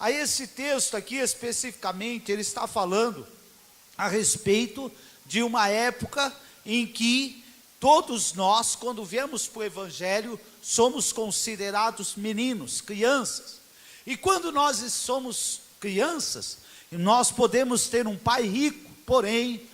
Aí esse texto aqui, especificamente, ele está falando a respeito de uma época em que todos nós, quando viemos para o Evangelho, somos considerados meninos, crianças. E quando nós somos crianças, nós podemos ter um pai rico, porém,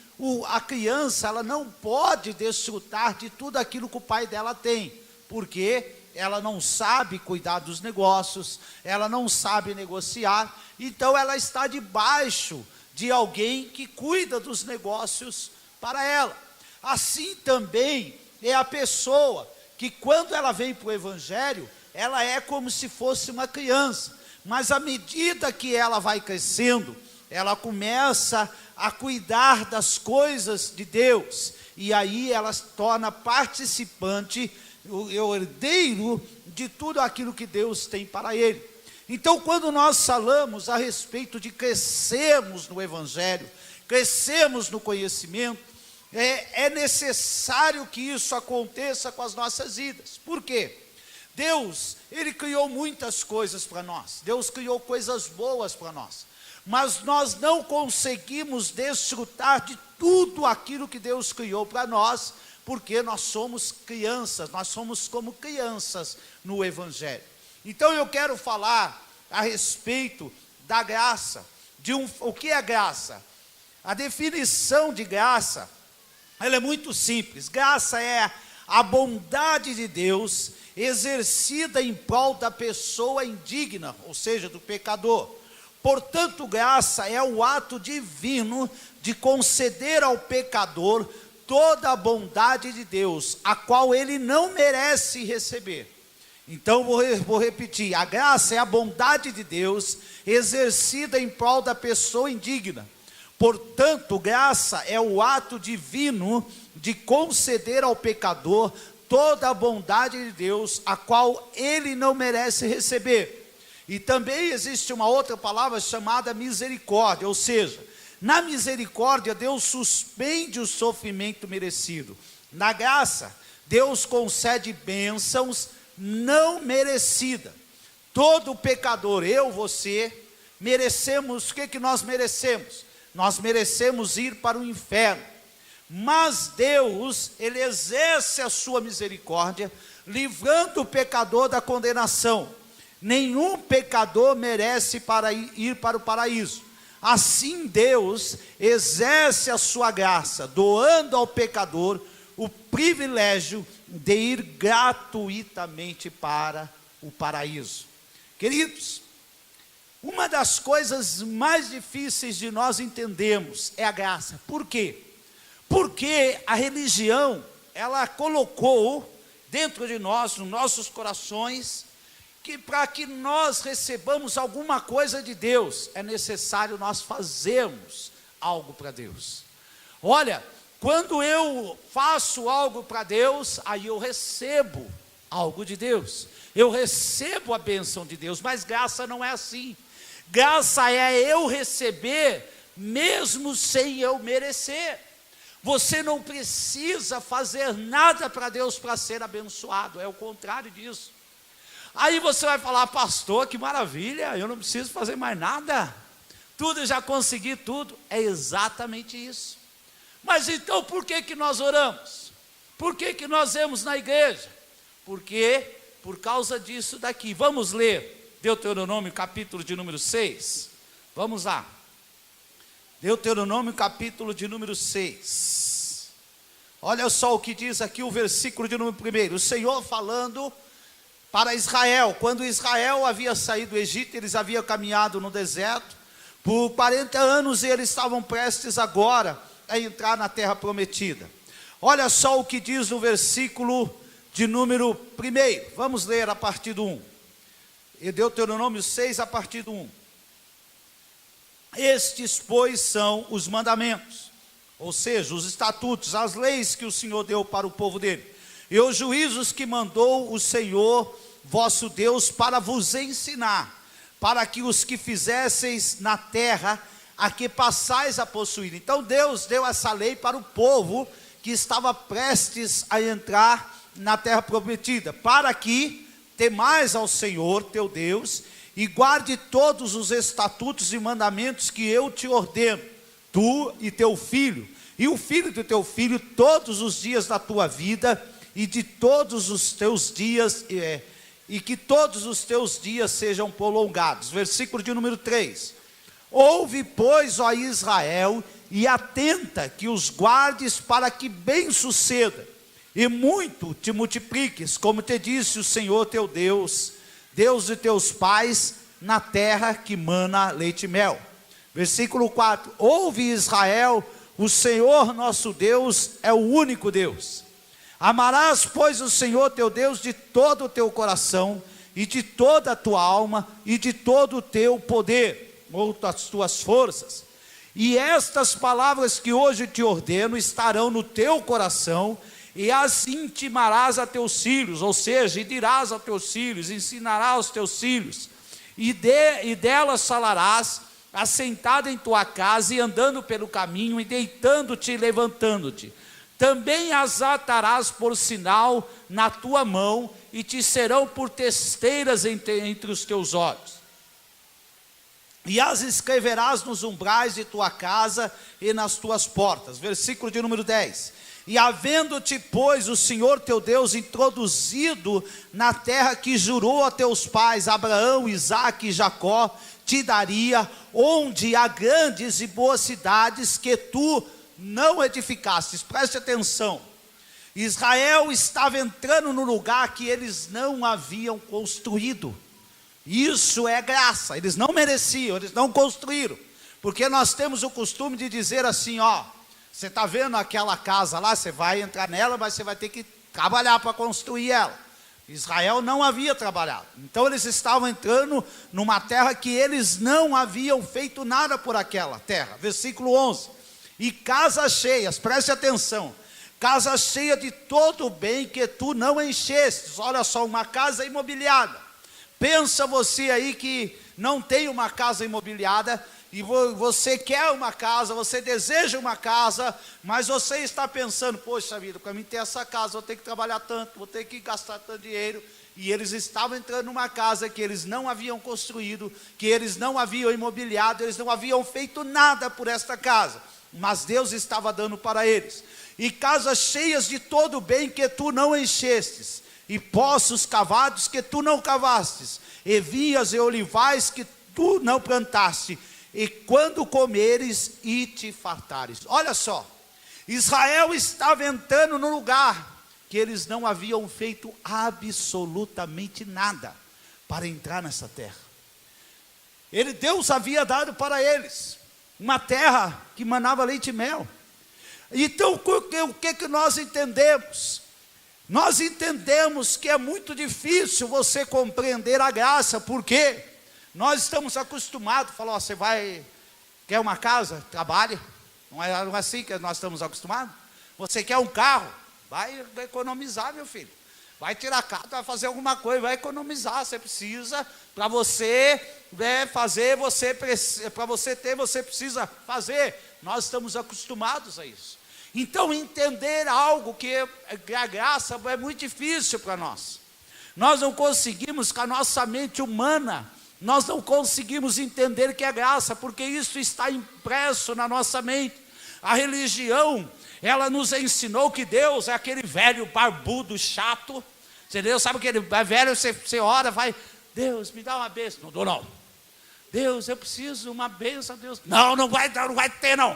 a criança, ela não pode desfrutar de tudo aquilo que o pai dela tem, porque ela não sabe cuidar dos negócios, ela não sabe negociar, então ela está debaixo de alguém que cuida dos negócios para ela. Assim também é a pessoa que, quando ela vem para o Evangelho, ela é como se fosse uma criança, mas à medida que ela vai crescendo, ela começa a cuidar das coisas de Deus, e aí ela se torna participante, o herdeiro de tudo aquilo que Deus tem para ele. Então, quando nós falamos a respeito de crescermos no Evangelho, crescermos no conhecimento, é necessário que isso aconteça com as nossas vidas. Por quê? Deus, Ele criou muitas coisas para nós, Deus criou coisas boas para nós, mas nós não conseguimos desfrutar de tudo aquilo que Deus criou para nós, porque nós somos crianças, nós somos como crianças no Evangelho. Então eu quero falar a respeito da graça, o que é graça? A definição de graça, ela é muito simples. Graça é a bondade de Deus exercida em prol da pessoa indigna, ou seja, do pecador. Portanto, graça é o ato divino de conceder ao pecador toda a bondade de Deus, a qual ele não merece receber. Então, vou repetir, a graça é a bondade de Deus exercida em prol da pessoa indigna. Portanto, graça é o ato divino de conceder ao pecador toda a bondade de Deus, a qual ele não merece receber. E também existe uma outra palavra chamada misericórdia, ou seja, na misericórdia Deus suspende o sofrimento merecido. Na graça, Deus concede bênçãos não merecidas. Todo pecador, eu, você, merecemos, o que nós merecemos? Nós merecemos ir para o inferno, mas Deus, Ele exerce a sua misericórdia, livrando o pecador da condenação. Nenhum pecador merece ir para o paraíso. Assim Deus exerce a sua graça, doando ao pecador o privilégio de ir gratuitamente para o paraíso. Queridos, uma das coisas mais difíceis de nós entendermos é a graça. Por quê? Porque a religião, ela colocou dentro de nós, nos nossos corações, que para que nós recebamos alguma coisa de Deus, é necessário nós fazermos algo para Deus. Olha, quando eu faço algo para Deus, aí eu recebo algo de Deus, eu recebo a bênção de Deus, mas graça não é assim. Graça é eu receber, mesmo sem eu merecer. Você não precisa fazer nada para Deus para ser abençoado, é o contrário disso. Aí você vai falar, pastor, que maravilha, eu não preciso fazer mais nada, tudo, eu já consegui tudo. É exatamente isso. Mas então por que nós oramos? Por que nós vamos na igreja? Porque por causa disso daqui. Vamos ler Deuteronômio capítulo de número 6, vamos lá, Deuteronômio capítulo de número 6, olha só o que diz aqui o versículo de número 1, o Senhor falando para Israel, quando Israel havia saído do Egito, eles haviam caminhado no deserto, por 40 anos, e eles estavam prestes agora a entrar na terra prometida. Olha só o que diz no versículo de número 1, vamos ler a partir do 1, Deuteronômio 6 a partir do 1, estes pois são os mandamentos, ou seja, os estatutos, as leis que o Senhor deu para o povo dele, e os juízos que mandou o Senhor vosso Deus para vos ensinar, para que os que fizesseis na terra, a que passais a possuir. Então Deus deu essa lei para o povo que estava prestes a entrar na terra prometida, para que temais ao Senhor teu Deus, e guarde todos os estatutos e mandamentos que eu te ordeno, tu e teu filho, e o filho do teu filho, todos os dias da tua vida, e de todos os teus dias, e que todos os teus dias sejam prolongados. Versículo de número 3. Ouve, pois, ó Israel, e atenta que os guardes para que bem suceda, e muito te multipliques, como te disse o Senhor teu Deus, Deus de teus pais, na terra que mana leite e mel. Versículo 4. Ouve, Israel, o Senhor nosso Deus é o único Deus. Amarás, pois, o Senhor teu Deus de todo o teu coração, e de toda a tua alma, e de todo o teu poder, ou das tuas forças. E estas palavras que hoje te ordeno estarão no teu coração, e as intimarás a teus filhos, ou seja, e dirás a teus filhos, ensinarás aos teus filhos, e delas falarás, assentado em tua casa, e andando pelo caminho, e deitando-te e levantando-te. Também as atarás por sinal na tua mão, e te serão por testeiras entre os teus olhos. E as escreverás nos umbrais de tua casa e nas tuas portas. Versículo de número 10. E havendo-te, pois, o Senhor teu Deus introduzido na terra que jurou a teus pais, Abraão, Isaque e Jacó, te daria, onde há grandes e boas cidades que tu não edificastes. Preste atenção. Israel estava entrando no lugar que eles não haviam construído. Isso é graça, eles não mereciam, eles não construíram. Porque nós temos o costume de dizer assim, ó, você está vendo aquela casa lá, você vai entrar nela, mas você vai ter que trabalhar para construir ela. Israel não havia trabalhado, então eles estavam entrando numa terra que eles não haviam feito nada por aquela terra. Versículo 11, e casas cheias, preste atenção, casa cheia de todo o bem que tu não enchestes. Olha só, uma casa imobiliada. Pensa você aí que não tem uma casa imobiliada, e você quer uma casa, você deseja uma casa, mas você está pensando, poxa vida, para mim ter essa casa, vou ter que trabalhar tanto, vou ter que gastar tanto dinheiro. E eles estavam entrando numa casa que eles não haviam construído, que eles não haviam imobiliado, eles não haviam feito nada por esta casa, mas Deus estava dando para eles. E casas cheias de todo o bem que tu não enchestes, e poços cavados que tu não cavastes, e vinhas e olivais que tu não plantaste, e quando comeres e te fartares. Olha só, Israel estava entrando no lugar que eles não haviam feito absolutamente nada para entrar nessa terra. Deus havia dado para eles uma terra que manava leite e mel. Então o que nós entendemos? Nós entendemos que é muito difícil você compreender a graça, porque nós estamos acostumados, falou, você quer uma casa? Trabalhe, não é assim que nós estamos acostumados? Você quer um carro? Vai economizar, meu filho, vai tirar carta, vai fazer alguma coisa, vai economizar, você precisa, para você fazer, para você ter, você precisa fazer, nós estamos acostumados a isso. Então entender algo que a graça é muito difícil para nós. Nós não conseguimos, com a nossa mente humana, nós não conseguimos entender que é graça, porque isso está impresso na nossa mente. A religião, ela nos ensinou que Deus é aquele velho barbudo, chato, entendeu? Sabe aquele velho, você ora, vai, Deus, me dá uma bênção. Não dou não. Deus, eu preciso de uma bênção, Deus. Não vai ter não.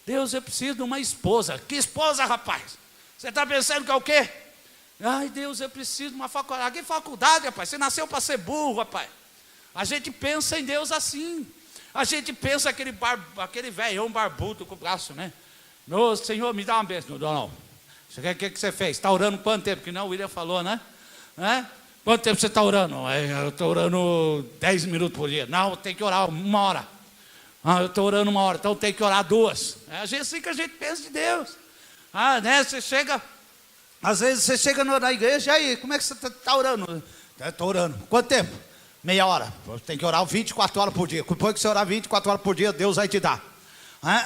Deus, eu preciso de uma esposa. Que esposa, rapaz? Você está pensando que é o quê? Ai, Deus, eu preciso de uma faculdade. Que faculdade, rapaz? Você nasceu para ser burro, rapaz. A gente pensa em Deus assim. A gente pensa aquele velhão barbudo com o braço, né? Meu Senhor, me dá uma bênção. Não. O que você fez? Está orando quanto tempo? Que não, o William falou, né? Quanto tempo você está orando? Eu estou orando 10 minutos por dia. Não, tem que orar 1 hora. Eu estou orando 1 hora, então tem que orar 2. É assim que a gente pensa de Deus. Né? Você chega, às vezes você chega na igreja, e aí, como é que você está orando? Estou orando. Quanto tempo? Meia hora. Tem que orar 24 horas por dia. Depois que você orar 24 horas por dia, Deus vai te dar.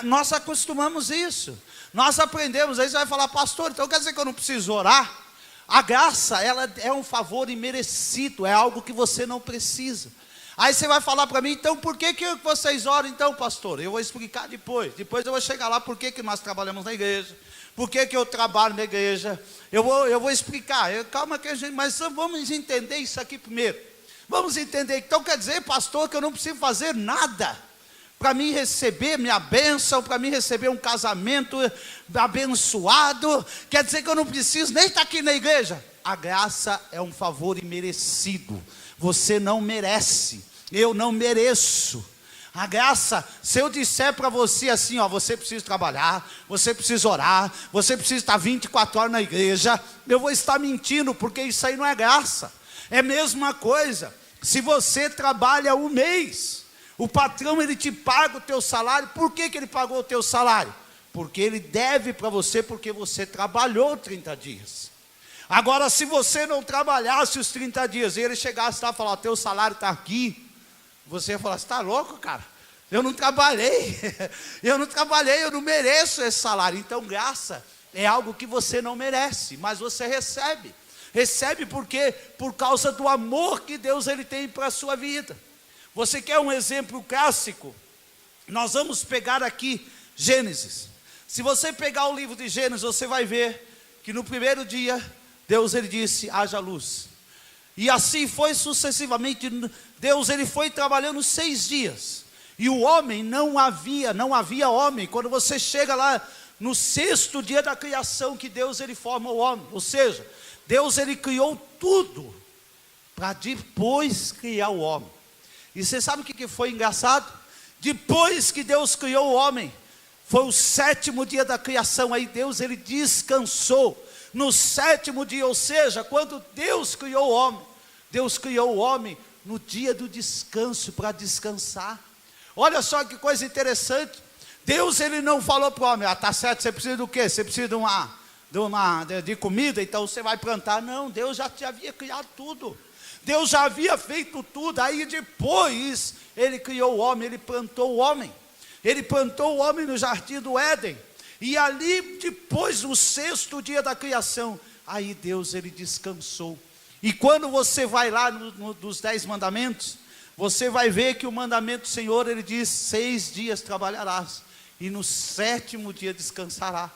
Nós acostumamos isso. Nós aprendemos. Aí você vai falar, pastor, então quer dizer que eu não preciso orar? A graça, ela é um favor imerecido, é algo que você não precisa. Aí você vai falar para mim, então por que vocês oram então, pastor? Eu vou explicar depois eu vou chegar lá por que nós trabalhamos na igreja, por que eu trabalho na igreja, eu vou explicar, calma que mas vamos entender isso aqui primeiro, vamos entender, então quer dizer, pastor, que eu não preciso fazer nada, para mim receber minha bênção, para mim receber um casamento abençoado, quer dizer que eu não preciso nem estar aqui na igreja? A graça é um favor imerecido, você não merece, eu não mereço. A graça, se eu disser para você assim, ó, você precisa trabalhar, você precisa orar, você precisa estar 24 horas na igreja, eu vou estar mentindo, porque isso aí não é graça. É a mesma coisa, se você trabalha um mês, o patrão ele te paga o teu salário, por que ele pagou o teu salário? Porque ele deve para você, porque você trabalhou 30 dias. Agora, se você não trabalhasse os 30 dias, e ele chegasse lá e falasse, teu salário está aqui, você ia falar, você está louco, cara? Eu não trabalhei, eu não mereço esse salário. Então, graça é algo que você não merece, mas você recebe. Recebe porque? Por causa do amor que Deus ele tem para a sua vida. Você quer um exemplo clássico? Nós vamos pegar aqui Gênesis. Se você pegar o livro de Gênesis, você vai ver que no primeiro dia, Deus ele disse, haja luz. E assim foi sucessivamente, Deus ele foi trabalhando 6 dias. E o homem não havia homem. Quando você chega lá no 6º dia da criação, que Deus ele forma o homem. Ou seja, Deus ele criou tudo, para depois criar o homem. E você sabe o que foi engraçado? Depois que Deus criou o homem, foi o 7º dia da criação, aí Deus ele descansou. No 7º dia, ou seja, quando Deus criou o homem no dia do descanso, para descansar. Olha só que coisa interessante, Deus ele não falou para o homem, tá certo, você precisa do quê? Você precisa de comida, então você vai plantar. Não, Deus já havia criado tudo, Deus já havia feito tudo, aí depois ele criou o homem, ele plantou o homem no jardim do Éden. E ali depois do 6º dia da criação, aí Deus ele descansou. E quando você vai lá dos 10 mandamentos, você vai ver que o mandamento do Senhor, ele diz, 6 dias trabalharás, e no 7º dia descansará.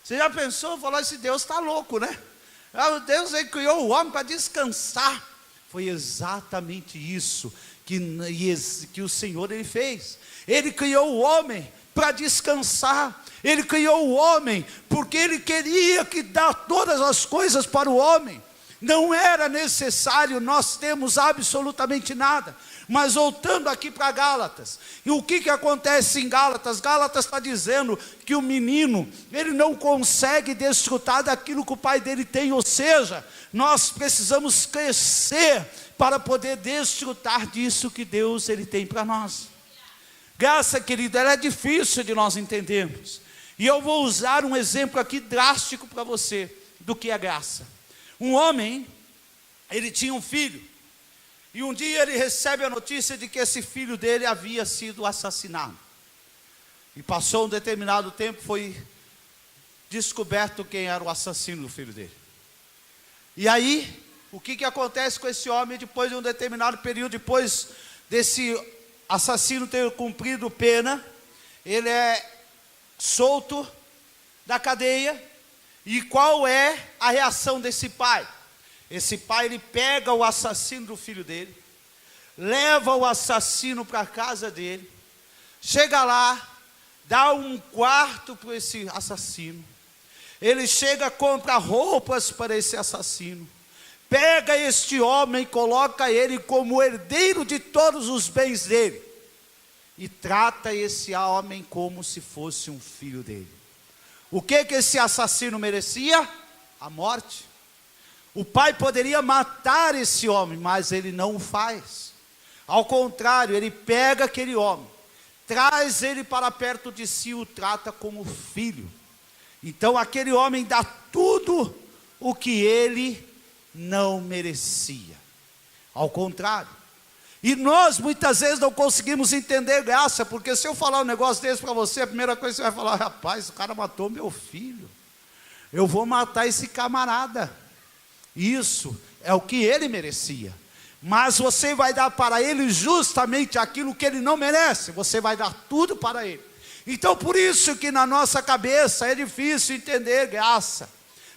Você já pensou, falar, esse Deus está louco, né? Deus ele criou o homem para descansar. Foi exatamente isso que o Senhor ele fez. Ele criou o homem para descansar. Ele criou o homem porque ele queria que dar todas as coisas para o homem. Não era necessário nós termos absolutamente nada. Mas voltando aqui para Gálatas, e o que acontece em Gálatas? Gálatas está dizendo que o menino, ele não consegue desfrutar daquilo que o pai dele tem, ou seja, nós precisamos crescer para poder desfrutar disso que Deus ele tem para nós. Graça, querido, ela é difícil de nós entendermos. E eu vou usar um exemplo aqui drástico para você do que é graça. Um homem, ele tinha um filho, e um dia ele recebe a notícia de que esse filho dele havia sido assassinado. E passou um determinado tempo, foi descoberto quem era o assassino do filho dele. E aí, o que acontece com esse homem depois de um determinado período, depois desse assassino ter cumprido pena, ele é solto da cadeia. E qual é a reação desse pai? Esse pai ele pega o assassino do filho dele, leva o assassino para a casa dele, chega lá, dá um quarto para esse assassino, ele chega, compra roupas para esse assassino, pega este homem, coloca ele como herdeiro de todos os bens dele, e trata esse homem como se fosse um filho dele. O que esse assassino merecia? A morte. O pai poderia matar esse homem, mas ele não o faz. Ao contrário, ele pega aquele homem, traz ele para perto de si e o trata como filho. Então aquele homem dá tudo o que ele não merecia. Ao contrário. E nós muitas vezes não conseguimos entender graça, porque se eu falar um negócio desse para você, a primeira coisa que você vai falar, rapaz, o cara matou meu filho, eu vou matar esse camarada. Isso é o que ele merecia, mas você vai dar para ele justamente aquilo que ele não merece, você vai dar tudo para ele. Então por isso que na nossa cabeça é difícil entender graça,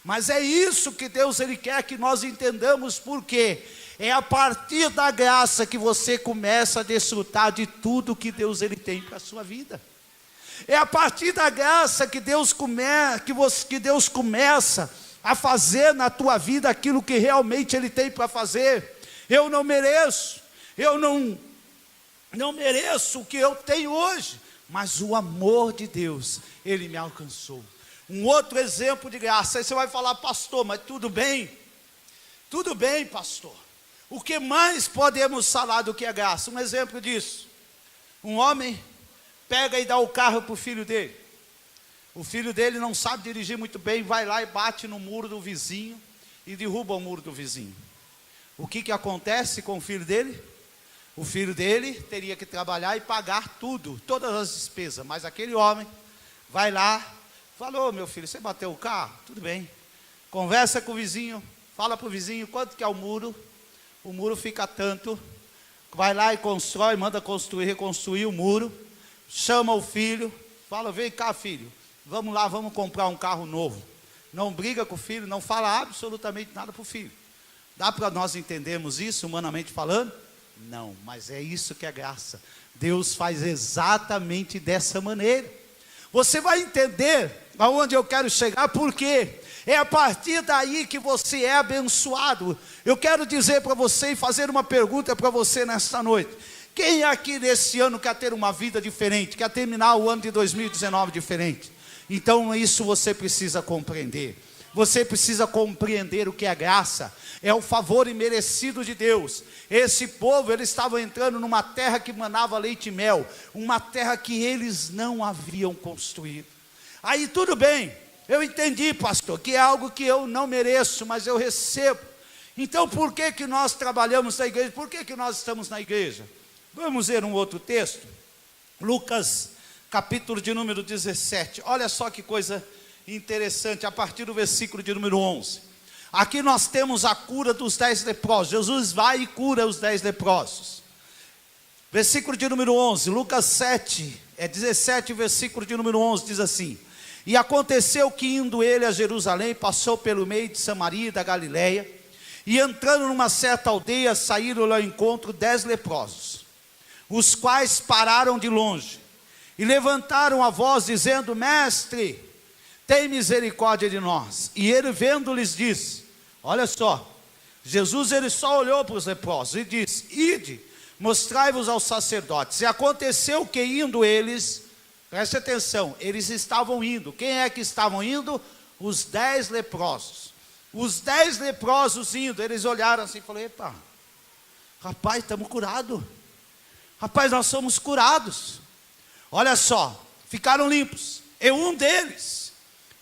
mas é isso que Deus ele quer que nós entendamos, porque é a partir da graça que você começa a desfrutar de tudo que Deus ele tem para a sua vida. É a partir da graça que Deus começa a fazer na tua vida aquilo que realmente ele tem para fazer. Eu não mereço, eu não mereço o que eu tenho hoje, mas o amor de Deus, ele me alcançou. Um outro exemplo de graça. Aí você vai falar: pastor, mas tudo bem, pastor, o que mais podemos falar do que é graça? Um exemplo disso: um homem pega e dá o carro para o filho dele. O filho dele não sabe dirigir muito bem, vai lá e bate no muro do vizinho e derruba o muro do vizinho. O que acontece com o filho dele? O filho dele teria que trabalhar e pagar tudo, todas as despesas, mas aquele homem vai lá, falou: meu filho, você bateu o carro? Tudo bem. Conversa com o vizinho, fala para o vizinho quanto que é o muro fica tanto, vai lá e constrói, manda construir, reconstruir o muro, chama o filho, fala: vem cá, filho, vamos lá, vamos comprar um carro novo. Não briga com o filho, não fala absolutamente nada para o filho. Dá para nós entendermos isso, humanamente falando? Não, mas é isso que é graça. Deus faz exatamente dessa maneira. Você vai entender aonde eu quero chegar, porque é a partir daí que você é abençoado. Eu quero dizer para você e fazer uma pergunta para você nesta noite: quem aqui nesse ano quer ter uma vida diferente, quer terminar o ano de 2019 diferente? Então isso você precisa compreender. Você precisa compreender o que é graça. É o favor imerecido de Deus. Esse povo, eles estavam entrando numa terra que manava leite e mel, uma terra que eles não haviam construído. Aí tudo bem, eu entendi, pastor, que é algo que eu não mereço, mas eu recebo. Então por que nós trabalhamos na igreja? Por que nós estamos na igreja? Vamos ver um outro texto. Lucas, capítulo de número 17. Olha só que coisa interessante, a partir do versículo de número 11. Aqui nós temos a cura dos 10 leprosos. Jesus vai e cura os 10 leprosos. Versículo de número 11, Lucas 17, versículo de número 11, diz assim: e aconteceu que, indo ele a Jerusalém, passou pelo meio de Samaria e da Galileia, e entrando numa certa aldeia, saíram ao encontro 10 leprosos, os quais pararam de longe, e levantaram a voz, dizendo: mestre, tem misericórdia de nós. E ele, vendo-lhes, disse: olha só, Jesus ele só olhou para os leprosos e disse: ide, mostrai-vos aos sacerdotes. E aconteceu que, indo eles, preste atenção, eles estavam indo. Quem é que estavam indo? Os 10 leprosos. Os 10 leprosos indo, eles olharam assim e falaram: epa, rapaz, estamos curados. Rapaz, nós somos curados. Olha só, ficaram limpos. E um deles,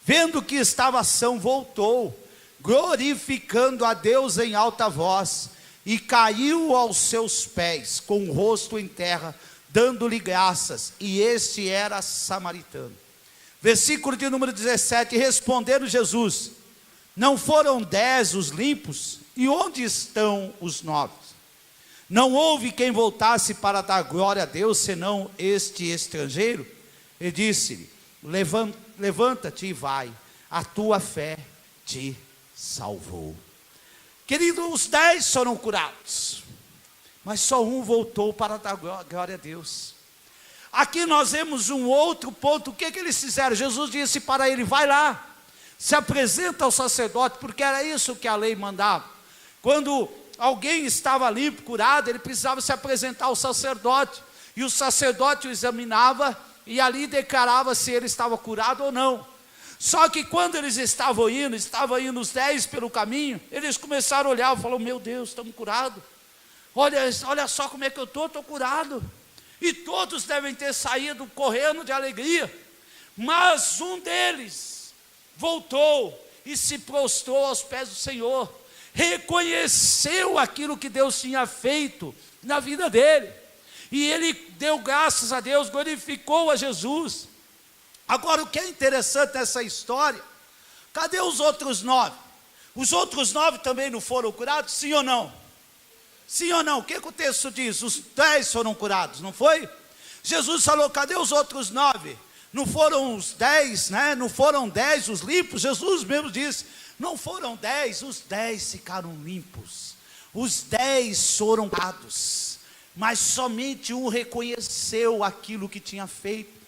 vendo que estava são, voltou, glorificando a Deus em alta voz, e caiu aos seus pés, com o rosto em terra, dando-lhe graças. E este era samaritano. Versículo de número 17, respondendo Jesus: não foram 10 os limpos? E onde estão os 9? Não houve quem voltasse para dar glória a Deus, senão este estrangeiro? E disse-lhe: levanta-te e vai, a tua fé te salvou. Querido, os 10 foram curados, mas só um voltou para dar glória a Deus. Aqui nós vemos um outro ponto. O que eles fizeram? Jesus disse para ele: vai lá, se apresenta ao sacerdote, porque era isso que a lei mandava. Quando alguém estava limpo, curado, ele precisava se apresentar ao sacerdote, e o sacerdote o examinava, e ali declarava se ele estava curado ou não. Só que quando eles estavam indo os 10 pelo caminho, eles começaram a olhar e falaram: meu Deus, estamos curados. Olha só como é que eu estou curado. E todos devem ter saído correndo de alegria. Mas um deles voltou e se prostrou aos pés do Senhor, reconheceu aquilo que Deus tinha feito na vida dele, e ele deu graças a Deus, glorificou a Jesus. Agora, o que é interessante nessa história, cadê os outros 9? Os outros 9 também não foram curados, sim ou não? Sim ou não? O que o texto diz? Os 10 foram curados, não foi? Jesus falou, cadê os outros 9? Não foram os 10, né? Não foram 10 os limpos? Jesus mesmo disse, não foram 10, os 10 ficaram limpos. Os 10 foram curados, mas somente um reconheceu aquilo que tinha feito.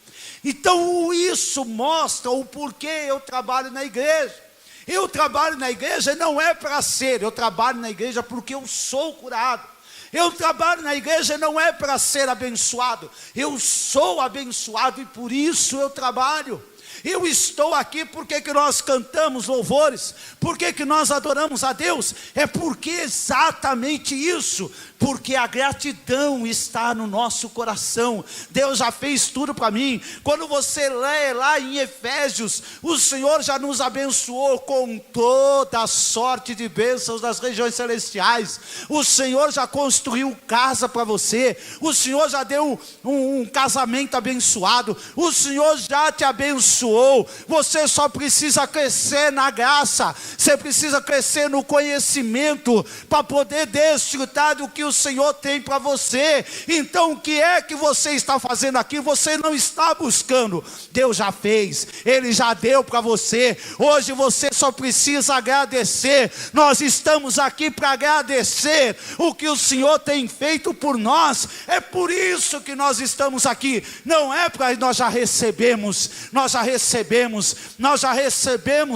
Então isso mostra o porquê eu trabalho na igreja. Eu trabalho na igreja não é para ser, eu trabalho na igreja porque eu sou curado. Eu trabalho na igreja não é para ser abençoado, eu sou abençoado e por isso eu trabalho. Eu estou aqui, porque que nós cantamos louvores, porque que nós adoramos a Deus, é porque exatamente isso, porque a gratidão está no nosso coração. Deus já fez tudo para mim. Quando você lê lá em Efésios, o Senhor já nos abençoou com toda a sorte de bênçãos das regiões celestiais. O Senhor já construiu casa para você, o Senhor já deu um casamento abençoado, o Senhor já te abençoou. Você só precisa crescer na graça, você precisa crescer no conhecimento, para poder desfrutar do que o Senhor tem para você. Então o que é que você está fazendo aqui? Você não está buscando, Deus já fez, Ele já deu para você. Hoje você só precisa agradecer. Nós estamos aqui para agradecer o que o Senhor tem feito por nós. É por isso que nós estamos aqui, não é para nós já recebemos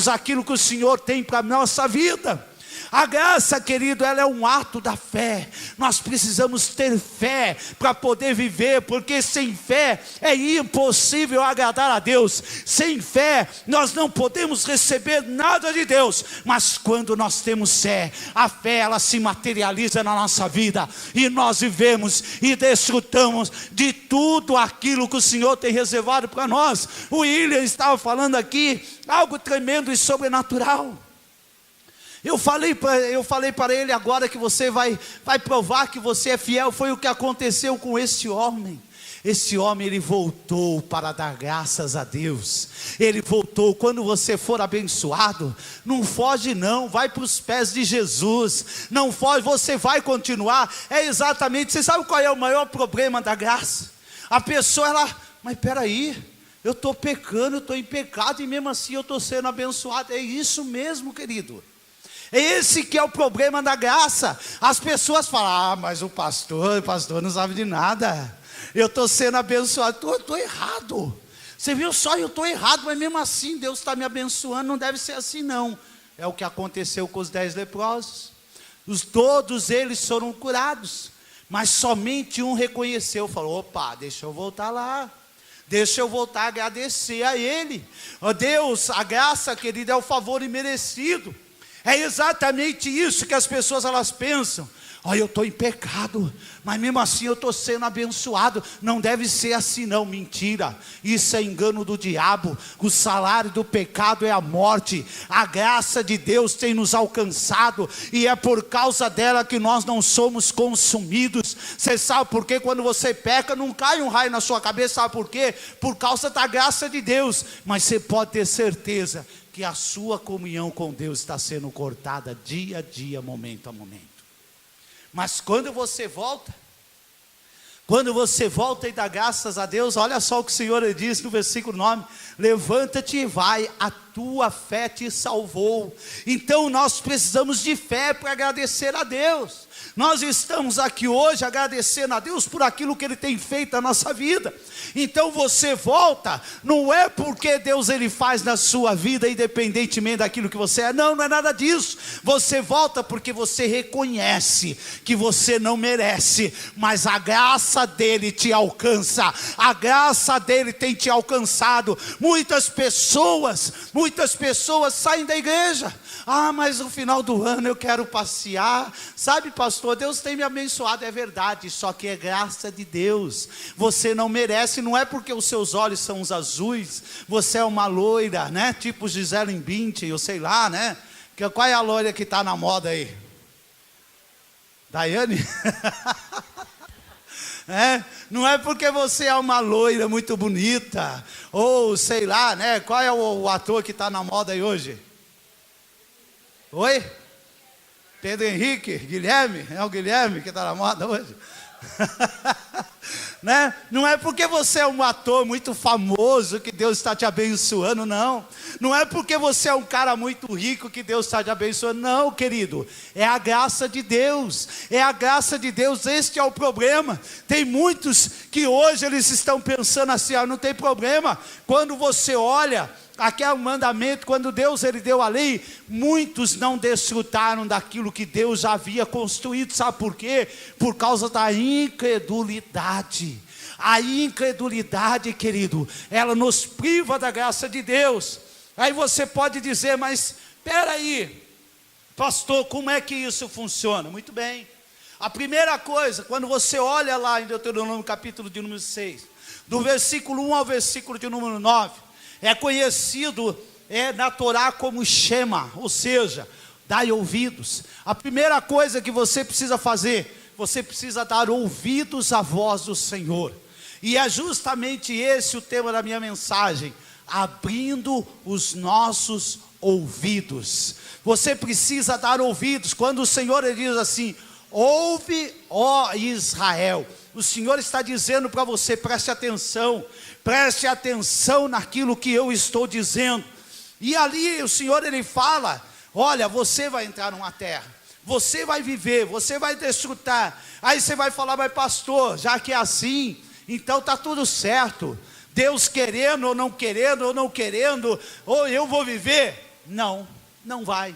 aquilo que o Senhor tem para a nossa vida. A graça, querido, ela é um ato da fé. Nós precisamos ter fé para poder viver, porque sem fé é impossível agradar a Deus. Sem fé nós não podemos receber nada de Deus. Mas quando nós temos fé, a fé ela se materializa na nossa vida, e nós vivemos e desfrutamos de tudo aquilo que o Senhor tem reservado para nós. O William estava falando aqui algo tremendo e sobrenatural. Eu falei para ele agora que você vai provar que você é fiel. Foi o que aconteceu com esse homem. Esse homem, ele voltou para dar graças a Deus. Ele voltou. Quando você for abençoado, não foge não, vai para os pés de Jesus. Não foge, você vai continuar. É exatamente, você sabe qual é o maior problema da graça? A pessoa, mas peraí, eu estou pecando, eu estou em pecado, e mesmo assim eu estou sendo abençoado. É isso mesmo, querido. Esse que é o problema da graça. As pessoas falam, mas o pastor não sabe de nada, eu estou sendo abençoado. Estou errado, você viu só, eu estou errado, mas mesmo assim Deus está me abençoando. Não deve ser assim não. É o que aconteceu com os 10 leprosos. Todos eles foram curados, mas somente um reconheceu, falou, opa, deixa eu voltar lá, deixa eu voltar a agradecer a Ele. Ó Deus, a graça, querida, é o favor imerecido. É exatamente isso que as pessoas elas pensam. Eu estou em pecado, mas mesmo assim eu estou sendo abençoado. Não deve ser assim não, mentira. Isso é engano do diabo. O salário do pecado é a morte. A graça de Deus tem nos alcançado, e é por causa dela que nós não somos consumidos. Você sabe por quê? Quando você peca, não cai um raio na sua cabeça. Sabe por quê? Por causa da graça de Deus. Mas você pode ter certeza que a sua comunhão com Deus está sendo cortada dia a dia, momento a momento. Mas quando você volta e dá graças a Deus, olha só o que o Senhor diz no versículo 9: levanta-te e vai, a tua fé te salvou. Então nós precisamos de fé para agradecer a Deus. Nós estamos aqui hoje agradecendo a Deus por aquilo que Ele tem feito na nossa vida. Então você volta, não é porque Deus Ele faz na sua vida independentemente daquilo que você é. Não é nada disso. Você volta porque você reconhece que você não merece, mas a graça dEle te alcança. A graça dEle tem te alcançado. Muitas pessoas saem da igreja. Mas no final do ano eu quero passear. Sabe, pastor, Deus tem me abençoado. É verdade, só que é graça de Deus. Você não merece, não é porque os seus olhos são os azuis, você é uma loira, né? Tipo Gisele Bündchen, eu sei lá, né? Qual é a loira que está na moda aí? Daiane? Não é porque você é uma loira muito bonita, ou sei lá, né? Qual é o ator que está na moda aí hoje? Oi? Pedro Henrique, Guilherme, é o Guilherme que está na moda hoje. Né? Não é porque você é um ator muito famoso que Deus está te abençoando, não. Não é porque você é um cara muito rico que Deus está te abençoando, não, querido. É a graça de Deus, é a graça de Deus. Este é o problema. Tem muitos que hoje eles estão pensando assim, não tem problema. Quando você olha aquele mandamento, quando Deus ele deu a lei, muitos não desfrutaram daquilo que Deus já havia construído. Sabe por quê? Por causa da incredulidade. A incredulidade, querido, ela nos priva da graça de Deus. Aí você pode dizer, mas espera aí, pastor, como é que isso funciona? Muito bem. A primeira coisa, quando você olha lá em Deuteronômio capítulo de número 6, do versículo 1 ao versículo de número 9, é conhecido na Torá como Shema, ou seja, dai ouvidos. A primeira coisa que você precisa fazer, você precisa dar ouvidos à voz do Senhor. E é justamente esse o tema da minha mensagem, abrindo os nossos ouvidos. Você precisa dar ouvidos. Quando o Senhor ele diz assim, ouve, ó Israel, o Senhor está dizendo para você, preste atenção naquilo que eu estou dizendo. E ali o Senhor ele fala, olha, você vai entrar numa terra, você vai viver, você vai desfrutar. Aí você vai falar, mas pastor, já que é assim, então está tudo certo, Deus querendo ou não querendo, ou eu vou viver. Não vai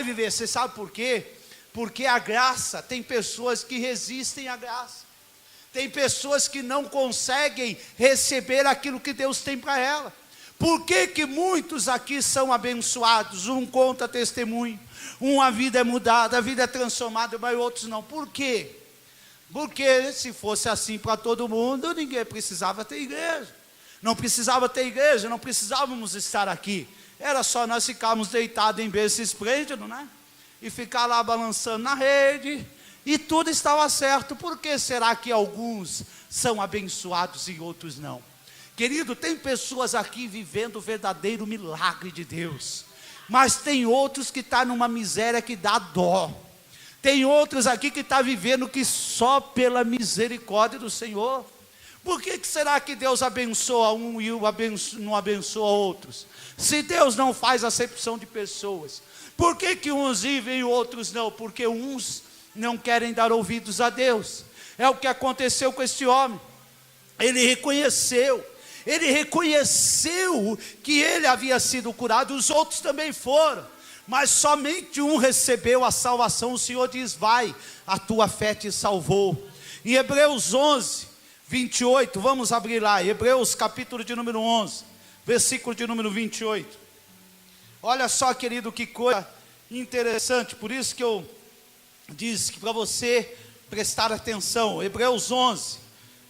viver. Você sabe por quê? Porque a graça, tem pessoas que resistem à graça. Tem pessoas que não conseguem receber aquilo que Deus tem para ela. Por que que muitos aqui são abençoados? Um conta testemunho, uma vida é mudada, a vida é transformada, mas outros não. Por quê? Porque se fosse assim para todo mundo, ninguém precisava ter igreja. Não precisava ter igreja, não precisávamos estar aqui. Era só nós ficarmos deitados em berço esplêndido, né? E ficar lá balançando na rede, e tudo estava certo. Por que será que alguns são abençoados e outros não? Querido, tem pessoas aqui vivendo o verdadeiro milagre de Deus, mas tem outros que estão numa miséria que dá dó. Tem outros aqui que estão vivendo que só pela misericórdia do Senhor. Por que será que Deus abençoa um e não abençoa outros? Se Deus não faz acepção de pessoas, por que uns vivem e outros não? Porque uns não querem dar ouvidos a Deus. É o que aconteceu com este homem. Ele reconheceu que ele havia sido curado, os outros também foram, mas somente um recebeu a salvação. O Senhor diz, vai, a tua fé te salvou. Em Hebreus 11, 28, vamos abrir lá, Hebreus capítulo de número 11, versículo de número 28. Olha só, querido, que coisa interessante. Por isso que eu disse que para você prestar atenção. Hebreus 11,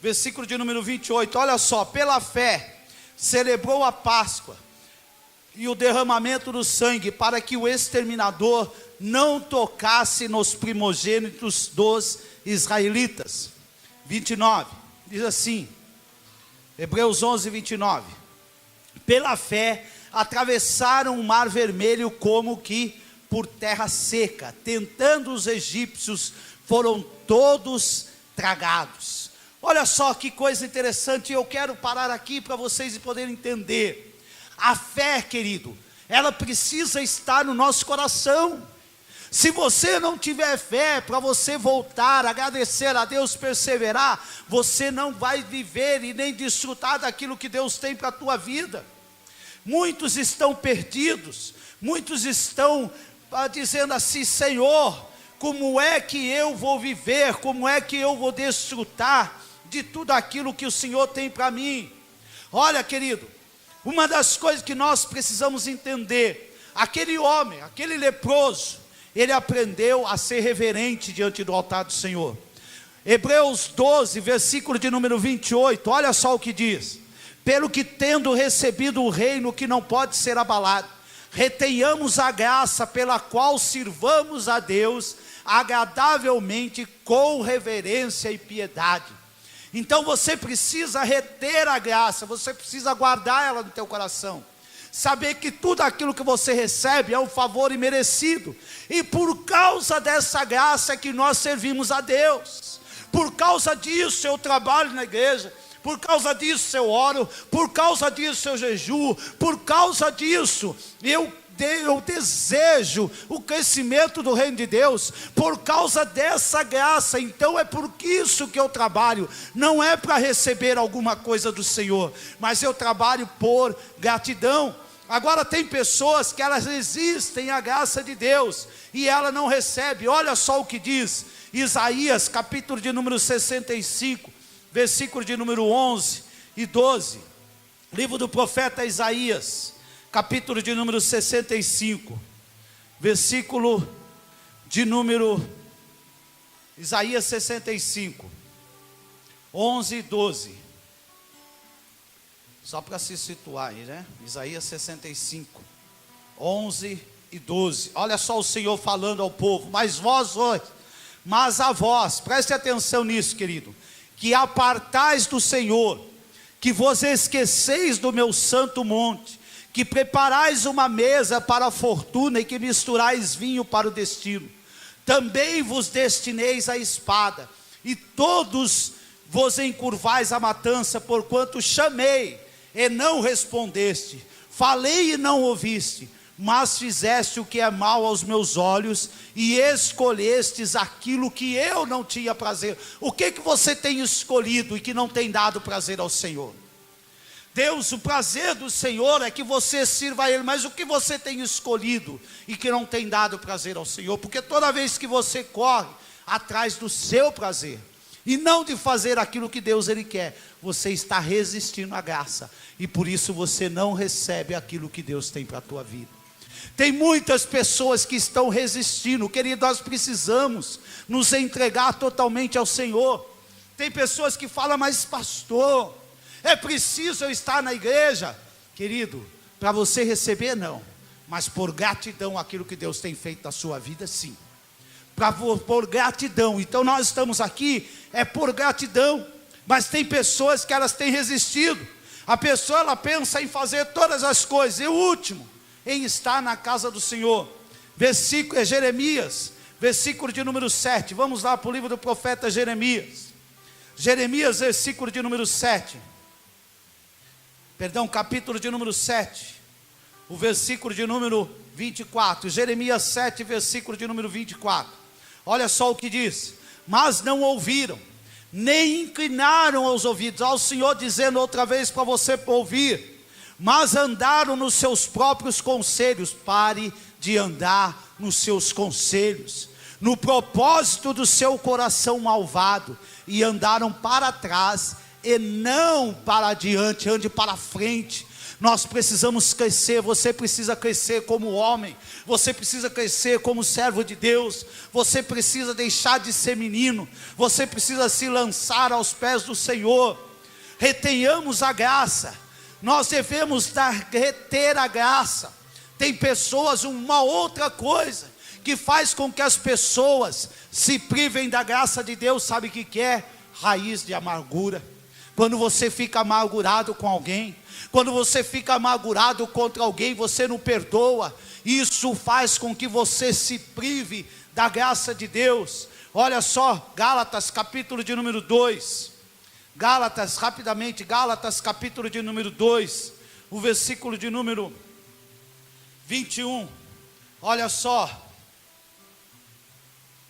versículo de número 28. Olha só, pela fé celebrou a Páscoa e o derramamento do sangue, para que o exterminador não tocasse nos primogênitos dos israelitas. 29, diz assim, Hebreus 11, 29. Pela fé atravessaram o mar vermelho como que por terra seca, tentando os egípcios, foram todos tragados. Olha só que coisa interessante. Eu quero parar aqui para vocês poderem entender. A fé, querido, ela precisa estar no nosso coração. Se você não tiver fé para você voltar, agradecer a Deus, perseverar, você não vai viver e nem desfrutar daquilo que Deus tem para a tua vida. Muitos estão perdidos, muitos estão dizendo assim, Senhor, como é que eu vou viver, como é que eu vou desfrutar de tudo aquilo que o Senhor tem para mim? Olha, querido, uma das coisas que nós precisamos entender, aquele homem, aquele leproso, ele aprendeu a ser reverente diante do altar do Senhor. Hebreus 12, versículo de número 28, olha só o que diz, pelo que tendo recebido o reino que não pode ser abalado, retenhamos a graça pela qual sirvamos a Deus agradavelmente com reverência e piedade. Então você precisa reter a graça, você precisa guardar ela no teu coração. saber que tudo aquilo que você recebe é um favor imerecido, e por causa dessa graça é que nós servimos a Deus. Por causa disso eu trabalho na igreja, por causa disso eu oro, por causa disso eu jejuo, por causa disso eu desejo o crescimento do reino de Deus, por causa dessa graça. Então é por isso que eu trabalho, não é para receber alguma coisa do Senhor, mas eu trabalho por gratidão. Agora tem pessoas que elas resistem à graça de Deus, e ela não recebe. Olha só o que diz Isaías, capítulo de número 65, versículo de número 11 e 12, livro do profeta Isaías, capítulo de número 65, versículo de número, Isaías 65, 11 e 12, só para se situar aí, né? Isaías 65, 11 e 12, olha só o Senhor falando ao povo: mas a vós, preste atenção nisso, querido, que apartais do Senhor, que vos esqueceis do meu santo monte, que preparais uma mesa para a fortuna e que misturais vinho para o destino. Também vos destineis a espada, e todos vos encurvais a matança, porquanto chamei e não respondeste, falei e não ouviste, mas fizeste o que é mal aos meus olhos, e escolhestes aquilo que eu não tinha prazer. O que você tem escolhido e que não tem dado prazer ao Senhor? Deus, o prazer do Senhor é que você sirva a Ele, mas o que você tem escolhido e que não tem dado prazer ao Senhor? Porque toda vez que você corre atrás do seu prazer, e não de fazer aquilo que Deus Ele quer, você está resistindo à graça, e por isso você não recebe aquilo que Deus tem para a tua vida. Tem muitas pessoas que estão resistindo. Querido, nós precisamos nos entregar totalmente ao Senhor. Tem pessoas que falam: mas pastor, é preciso eu estar na igreja. Querido, para você receber não, mas por gratidão aquilo que Deus tem feito na sua vida, sim. Por gratidão. Então nós estamos aqui é por gratidão. Mas tem pessoas que elas têm resistido. A pessoa, ela pensa em fazer todas as coisas, e o último, em estar na casa do Senhor. Versículo é Jeremias, versículo de número 7. Vamos lá para o livro do profeta Jeremias. Jeremias, versículo de número 7. Perdão, capítulo de número 7. O versículo de número 24. Jeremias 7, versículo de número 24. Olha só o que diz: mas não ouviram, nem inclinaram os ouvidos ao Senhor, dizendo outra vez para você ouvir, mas andaram nos seus próprios conselhos. Pare de andar nos seus conselhos, no propósito do seu coração malvado, e andaram para trás e não para adiante. Ande para frente. Nós precisamos crescer. Você precisa crescer como homem, você precisa crescer como servo de Deus, você precisa deixar de ser menino, você precisa se lançar aos pés do Senhor. Retenhamos a graça. Nós devemos reter a graça. Tem pessoas, uma outra coisa que faz com que as pessoas se privem da graça de Deus, sabe o que é? Raiz de amargura. Quando você fica amargurado com alguém, quando você fica amargurado contra alguém, você não perdoa, isso faz com que você se prive da graça de Deus. Olha só, Gálatas capítulo de número 2, Gálatas, rapidamente, Gálatas capítulo de número 2, o versículo de número 21, olha só,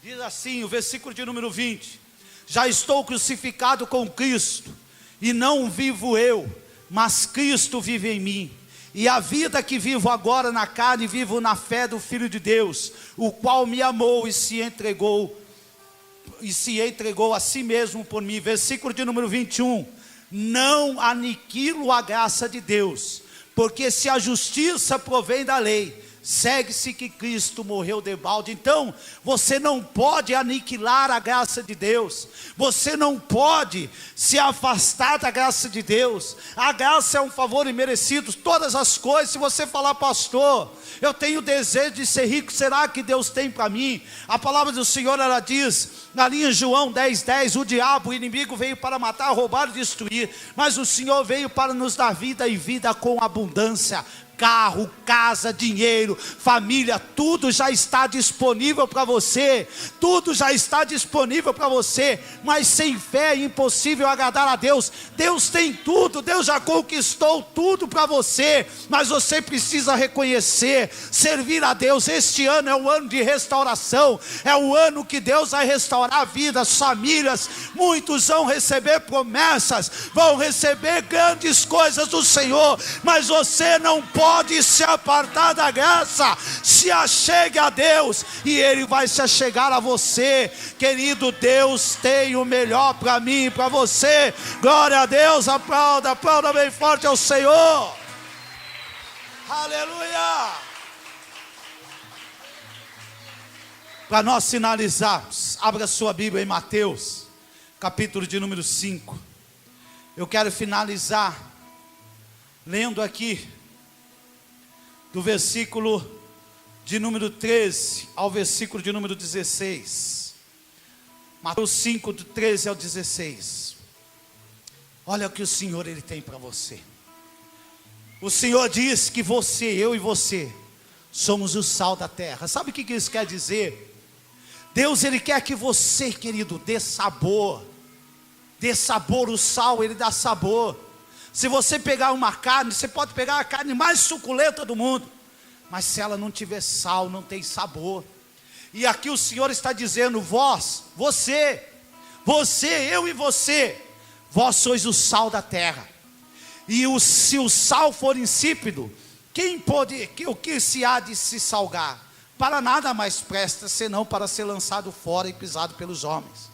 diz assim, o versículo de número 20: já estou crucificado com Cristo, e não vivo eu, mas Cristo vive em mim, e a vida que vivo agora na carne, vivo na fé do Filho de Deus, o qual me amou e se entregou a si mesmo por mim. Versículo de número 21, não aniquilo a graça de Deus, porque se a justiça provém da lei, segue-se que Cristo morreu de balde. Então, você não pode aniquilar a graça de Deus, você não pode se afastar da graça de Deus. A graça é um favor imerecido. Todas as coisas, se você falar: pastor, eu tenho desejo de ser rico, será que Deus tem para mim? A palavra do Senhor, ela diz, ali em João 10:10, o diabo, o inimigo, veio para matar, roubar e destruir, mas o Senhor veio para nos dar vida, e vida com abundância. carro, casa, dinheiro, família, tudo já está disponível para você, tudo já está disponível para você, mas sem fé é impossível agradar a Deus. Deus tem tudo, Deus já conquistou tudo para você, mas você precisa reconhecer, servir a Deus. Este ano é o ano de restauração, é o ano que Deus vai restaurar vidas, famílias. Muitos vão receber promessas, vão receber grandes coisas do Senhor, mas você não pode se apartar da graça. Se achegue a Deus e Ele vai se achegar a você. Querido, Deus tem o melhor para mim e para você. Glória a Deus, aplauda bem forte ao Senhor. Aleluia. Para nós finalizarmos, abra sua Bíblia em Mateus, capítulo de número 5. Eu quero finalizar lendo aqui do versículo de número 13 ao versículo de número 16. Mateus 5, do 13 ao 16. Olha o que o Senhor Ele tem para você. O Senhor diz que você, eu e você, somos o sal da terra. Sabe o que isso quer dizer? Deus, Ele quer que você, querido, dê sabor. Dê sabor. O sal, ele dá sabor. Se você pegar uma carne, você pode pegar a carne mais suculenta do mundo, mas se ela não tiver sal, não tem sabor. E aqui o Senhor está dizendo: você, eu e você, vós sois o sal da terra. E se o sal for insípido, o que se há de se salgar? Para nada mais presta, senão para ser lançado fora e pisado pelos homens.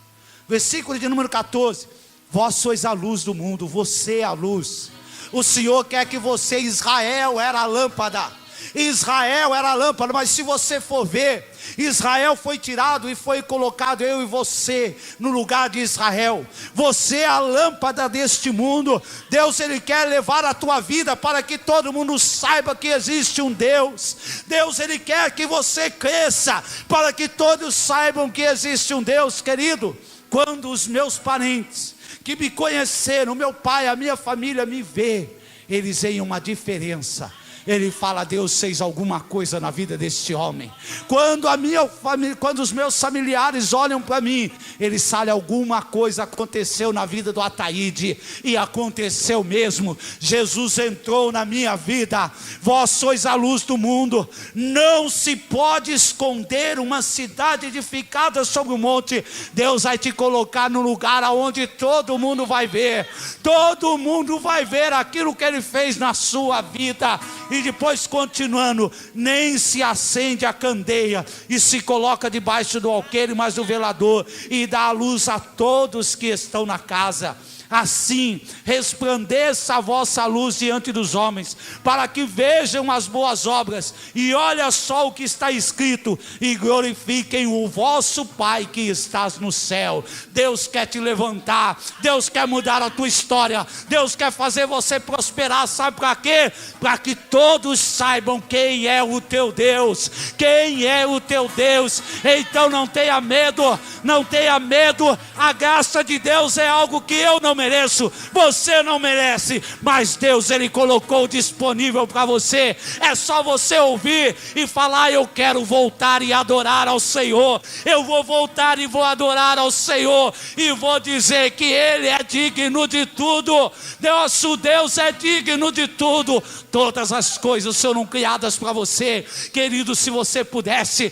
Versículo de número 14. Vós sois a luz do mundo, você é a luz. O Senhor quer que você, Israel era a lâmpada. Israel era a lâmpada, mas se você for ver, Israel foi tirado e foi colocado, eu e você, no lugar de Israel. Você é a lâmpada deste mundo. Deus, Ele quer levar a tua vida para que todo mundo saiba que existe um Deus. Deus, Ele quer que você cresça para que todos saibam que existe um Deus. Querido, quando os meus parentes que me conheceram, meu pai, a minha família me vê, eles veem uma diferença. Ele fala: Deus fez alguma coisa na vida deste homem. Quando os meus familiares olham para mim, eles sabem: alguma coisa aconteceu na vida do Ataíde. E aconteceu mesmo. Jesus entrou na minha vida. Vós sois a luz do mundo. Não se pode esconder uma cidade edificada sobre um monte. Deus vai te colocar no lugar aonde todo mundo vai ver. Todo mundo vai ver aquilo que Ele fez na sua vida. E depois, continuando, nem se acende a candeia e se coloca debaixo do alqueire, mas do velador, e dá a luz a todos que estão na casa. Assim resplandeça a vossa luz diante dos homens, para que vejam as boas obras, e olha só o que está escrito: e glorifiquem o vosso Pai que estás no céu. Deus quer te levantar, Deus quer mudar a tua história, Deus quer fazer você prosperar. Sabe para quê? Para que todos saibam quem é o teu Deus. Quem é o teu Deus? Então não tenha medo, não tenha medo. A graça de Deus é algo que eu não mereço, você não merece, mas Deus, Ele colocou disponível para você. É só você ouvir e falar: eu quero voltar e adorar ao Senhor. Eu vou voltar e vou adorar ao Senhor, e vou dizer que Ele é digno de tudo. Nosso Deus é digno de tudo. Todas as coisas foram criadas para você. Querido, se você pudesse,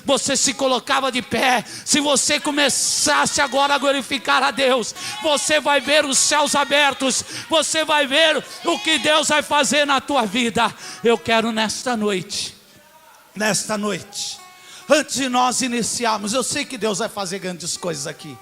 você se colocava de pé. Se você começasse agora a glorificar a Deus, você vai ver os céus abertos, você vai ver o que Deus vai fazer na tua vida. Eu quero nesta noite, antes de nós iniciarmos, eu sei que Deus vai fazer grandes coisas aqui,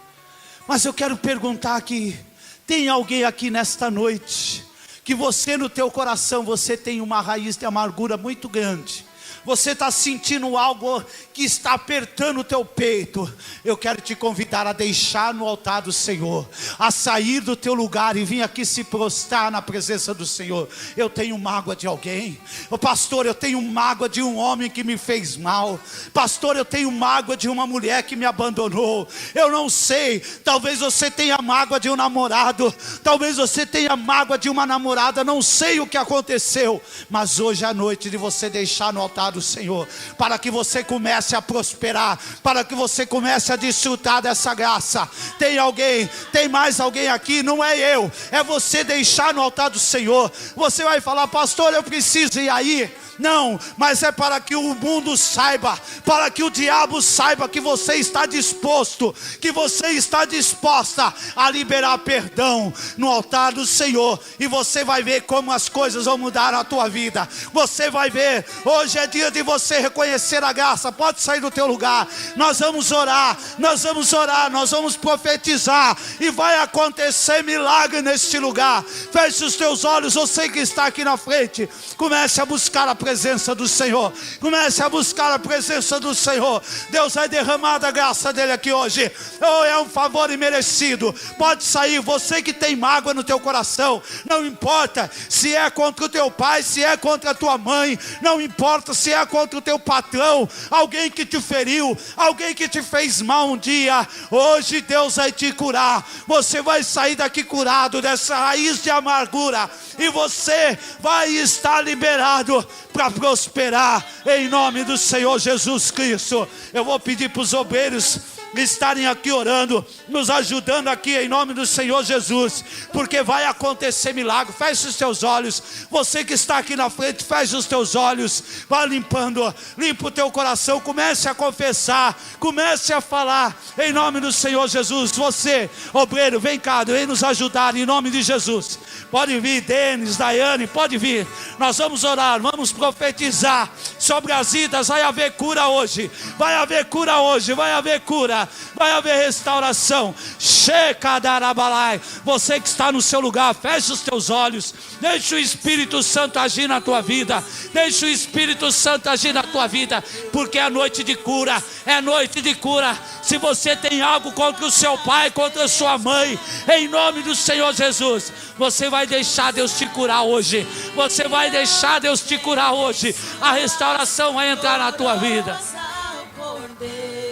mas eu quero perguntar aqui: tem alguém aqui nesta noite que você, no teu coração, você tem uma raiz de amargura muito grande? você está sentindo algo que está apertando o teu peito, eu quero te convidar a deixar no altar do Senhor, a sair do teu lugar e vir aqui se prostrar na presença do Senhor. Eu tenho mágoa de alguém, pastor, eu tenho mágoa de um homem que me fez mal, pastor, eu tenho mágoa de uma mulher que me abandonou, eu não sei, talvez você tenha mágoa de um namorado, talvez você tenha mágoa de uma namorada, não sei o que aconteceu, mas hoje é a noite de você deixar no altar do Senhor, para que você comece a prosperar, para que você comece a desfrutar dessa graça. Tem alguém, tem mais alguém aqui, não é eu, é você deixar no altar do Senhor. Você vai falar, pastor, eu preciso ir aí. Não, mas é para que o mundo saiba, para que o diabo saiba que você está disposto, que você está disposta a liberar perdão no altar do Senhor. E você vai ver como as coisas vão mudar na tua vida. Você vai ver, hoje é dia de você reconhecer a graça. Pode sair do teu lugar, nós vamos orar, nós vamos orar, nós vamos profetizar, e vai acontecer milagre neste lugar. Feche os teus olhos, você que está aqui na frente, comece a buscar a presença do Senhor, comece a buscar a presença do Senhor. Deus vai derramar a graça dele aqui hoje. Oh, é um favor imerecido. Pode sair, você que tem mágoa no teu coração, não importa se é contra o teu pai, se é contra a tua mãe, não importa se é contra o teu patrão, alguém que te feriu, alguém que te fez mal um dia, hoje Deus vai te curar. Você vai sair daqui curado dessa raiz de amargura, e você vai estar liberado para prosperar em nome do Senhor Jesus Cristo. Eu vou pedir para os obreiros estarem aqui orando, nos ajudando aqui em nome do Senhor Jesus, porque vai acontecer milagre. Feche os teus olhos, você que está aqui na frente, feche os teus olhos, vai limpando, limpa o teu coração, comece a confessar, comece a falar em nome do Senhor Jesus. Você, obreiro, vem cá, vem nos ajudar em nome de Jesus. Pode vir, Denis, Daiane, pode vir. Nós vamos orar, vamos profetizar sobre as vidas. Vai haver cura hoje, vai haver cura hoje, vai haver cura, vai haver restauração. Shekadarabalai. Você que está no seu lugar, feche os teus olhos, deixa o Espírito Santo agir na tua vida, deixa o Espírito Santo agir na tua vida, porque é noite de cura, é noite de cura. Se você tem algo contra o seu pai, contra a sua mãe, em nome do Senhor Jesus, você vai deixar Deus te curar hoje, você vai deixar Deus te curar hoje. A restauração vai entrar na tua vida.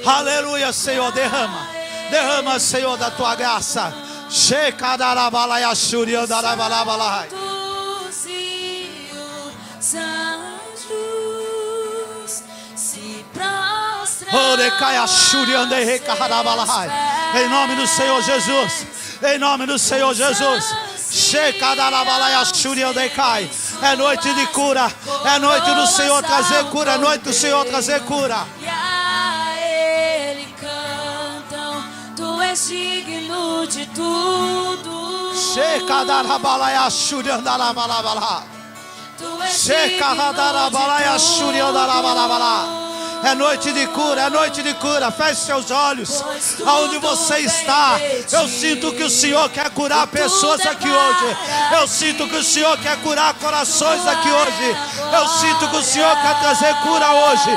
Aleluia, Senhor, derrama, derrama, Senhor, da tua graça. Em nome do Senhor Jesus, em nome do Senhor Jesus. É noite de cura, é noite do Senhor trazer cura, é noite do Senhor trazer cura. Ele cantam, tu és digno de tudo. Tu és É noite de cura, é noite de cura. Feche seus olhos aonde você está. Eu sinto que o Senhor quer curar pessoas aqui hoje. Eu sinto que o Senhor quer curar corações aqui hoje. Eu sinto que o Senhor quer trazer cura hoje.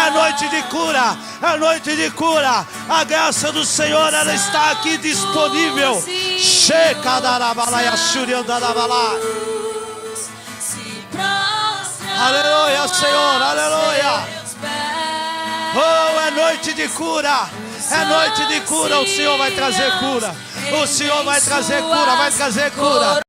É noite de cura, é noite de cura. A graça do Senhor, ela está aqui disponível. Aleluia, Senhor, aleluia. Oh, é noite de cura, é noite de cura. O Senhor vai trazer cura, o Senhor vai trazer cura, vai trazer cura.